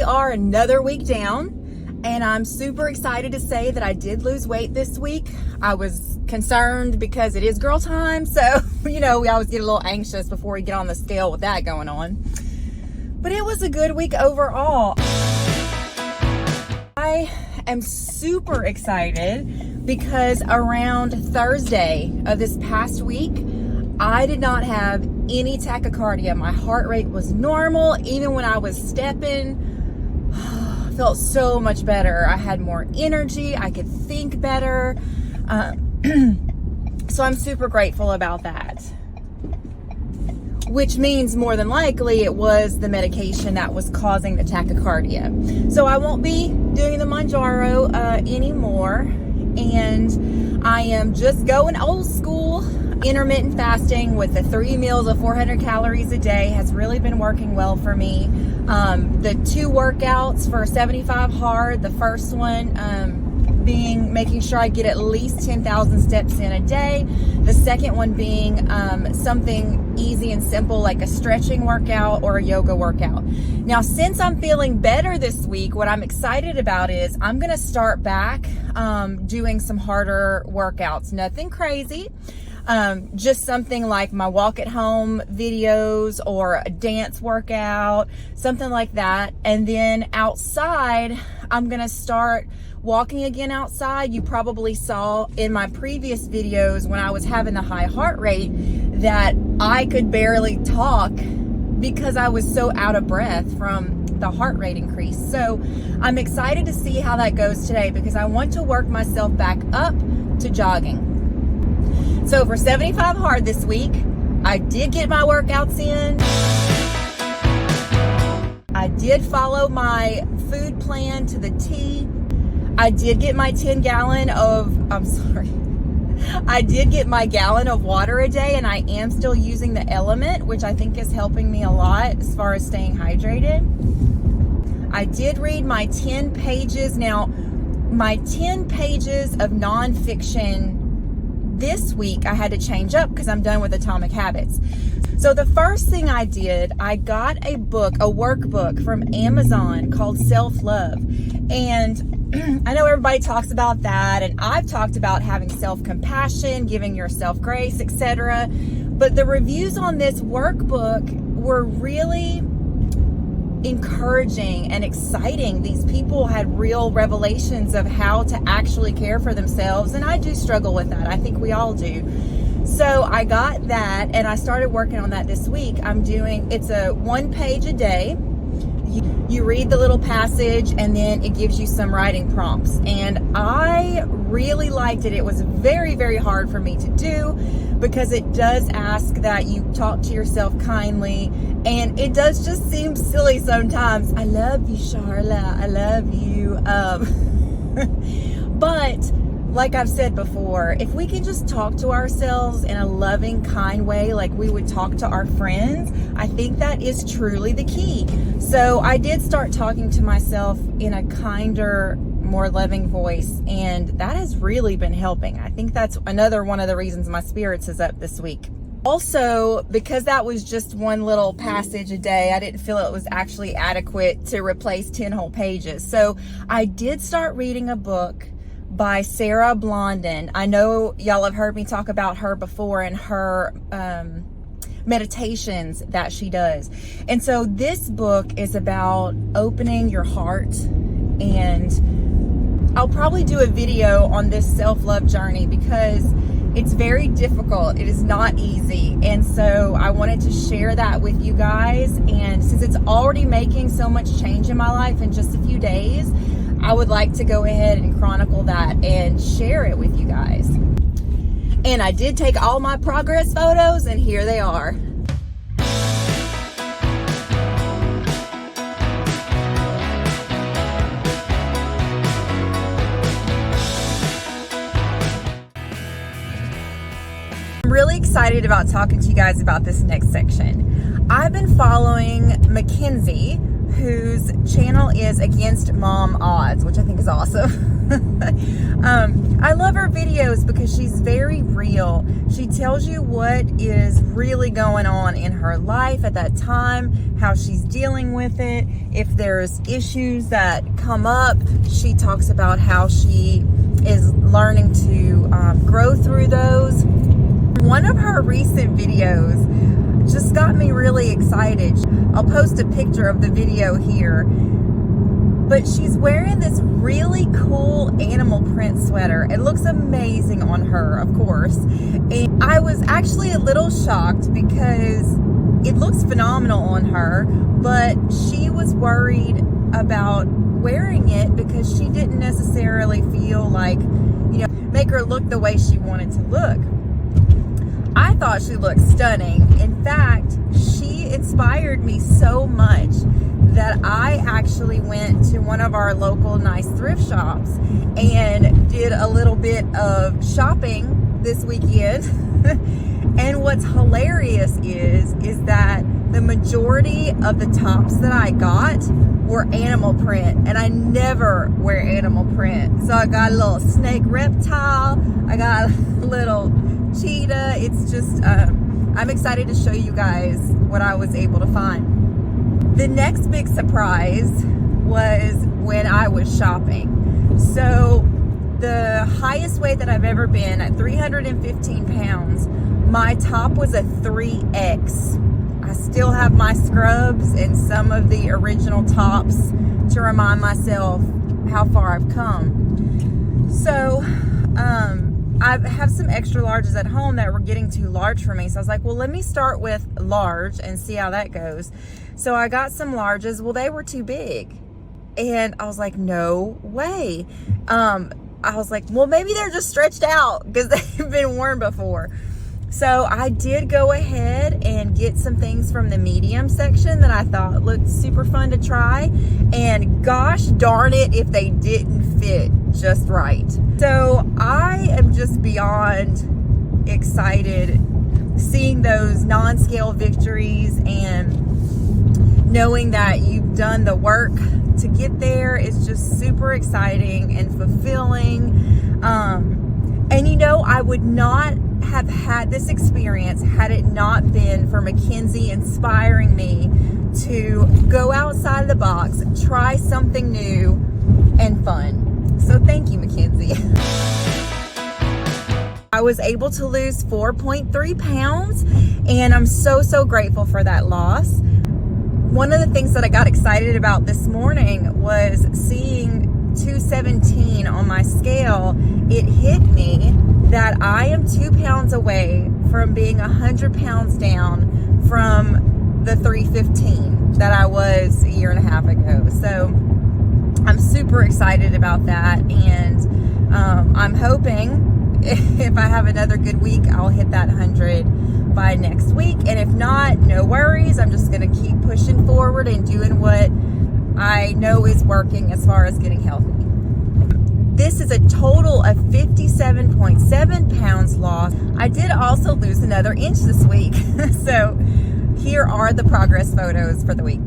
we are another week down, and I'm super excited to say that I did lose weight this week. I was concerned because it is girl time, so we always get a little anxious before we get on the scale with that going on. But it was a good week overall. I am super excited because around Thursday of this past week, I did not have any tachycardia. My heart rate was normal. Even when I was stepping, I felt so much better. I had more energy. I could think better. So I'm super grateful about that. Which means more than likely it was the medication that was causing the tachycardia. So I won't be doing the Manjaro anymore. And I am just going old school. Intermittent fasting with the 3 meals of 400 calories a day has really been working well for me. The 2 workouts for 75 hard, the first one being making sure I get at least 10,000 steps in a day. The second one being something easy and simple like a stretching workout or a yoga workout. Now, since I'm feeling better this week, what I'm excited about is I'm gonna start back doing some harder workouts. Nothing crazy. Just something like my walk at home videos or a dance workout, something like that. And then outside, I'm going to start walking again outside. You probably saw in my previous videos when I was having the high heart rate that I could barely talk because I was so out of breath from the heart rate increase. So I'm excited to see how that goes today because I want to work myself back up to jogging. So for 75 hard this week, I did get my workouts in. I did follow my food plan to the T. I did get my I did get my gallon of water a day, and I am still using the Element, which I think is helping me a lot as far as staying hydrated. I did read my 10 pages. Now, my 10 pages of nonfiction this week I had to change up because I'm done with Atomic Habits. So the first thing I did, I got a workbook from Amazon called Self-Love. And I know everybody talks about that, and I've talked about having self-compassion, giving yourself grace, etc. But the reviews on this workbook were really encouraging and exciting. These people had real revelations of how to actually care for themselves, and I do struggle with that. I think we all do. So I got that and I started working on that this week. It's a 1 page a day. You read the little passage and then it gives you some writing prompts, and I really liked it. It was very, very hard for me to do because it does ask that you talk to yourself kindly, and it does just seem silly sometimes. I love you, Charla. I love you. But like I've said before, if we can just talk to ourselves in a loving, kind way, like we would talk to our friends, I think that is truly the key. So I did start talking to myself in a kinder, more loving voice, and that has really been helping. I think that's another one of the reasons my spirits is up this week. Also, because that was just one little passage a day, I didn't feel it was actually adequate to replace 10 whole pages. So I did start reading a book by Sarah Blondin. I know y'all have heard me talk about her before in her meditations that she does. And so this book is about opening your heart, and I'll probably do a video on this self-love journey because it's very difficult. It is not easy. And so I wanted to share that with you guys. And since it's already making so much change in my life in just a few days, I would like to go ahead and chronicle that and share it with you guys. And I did take all my progress photos, and here they are. I'm really excited about talking to you guys about this next section. I've been following McKenzie, whose channel is Against Mom Odds, which I think is awesome. I love her videos because she's very real. She tells you what is really going on in her life at that time, how she's dealing with it. If there's issues that come up, she talks about how she is learning to grow through those. One of her recent videos just got me really excited. I'll post a picture of the video here. But she's wearing this really cool animal print sweater. It looks amazing on her, of course. And I was actually a little shocked because it looks phenomenal on her, but she was worried about wearing it because she didn't necessarily feel like, make her look the way she wanted to look. I thought she looked stunning. In fact, she inspired me so much that I actually went to one of our local nice thrift shops and did a little bit of shopping this weekend. And what's hilarious is that the majority of the tops that I got were animal print, and I never wear animal print. So I got a little snake reptile, I got a little cheetah. It's just, I'm excited to show you guys what I was able to find. The next big surprise was when I was shopping. So the highest weight that I've ever been at 315 pounds, my top was a 3X. I still have my scrubs and some of the original tops to remind myself how far I've come. So I have some extra larges at home that were getting too large for me. So I was like, well, let me start with large and see how that goes. So I got some larges. Well, they were too big. And I was like, no way. I was like, well, maybe they're just stretched out because they've been worn before. So I did go ahead and get some things from the medium section that I thought looked super fun to try. And gosh darn it if they didn't fit just right. So I am just beyond excited seeing those non-scale victories and knowing that you've done the work to get there is just super exciting and fulfilling. And I would not have had this experience had it not been for McKenzie inspiring me to go outside of the box, try something new and fun. So thank you, McKenzie. I was able to lose 4.3 pounds and I'm so grateful for that loss. One of the things that I got excited about this morning was seeing 217 on my scale. It hit me that I am 2 pounds away from being 100 pounds down from the 315 that I was a year and a half ago. So I'm super excited about that, and I'm hoping if I have another good week, I'll hit that 100 by next week. And if not, no worries. I'm just going to keep pushing forward and doing what I know is working as far as getting healthy. This is a total of 57.7 pounds lost. I did also lose another inch this week. So here are the progress photos for the week.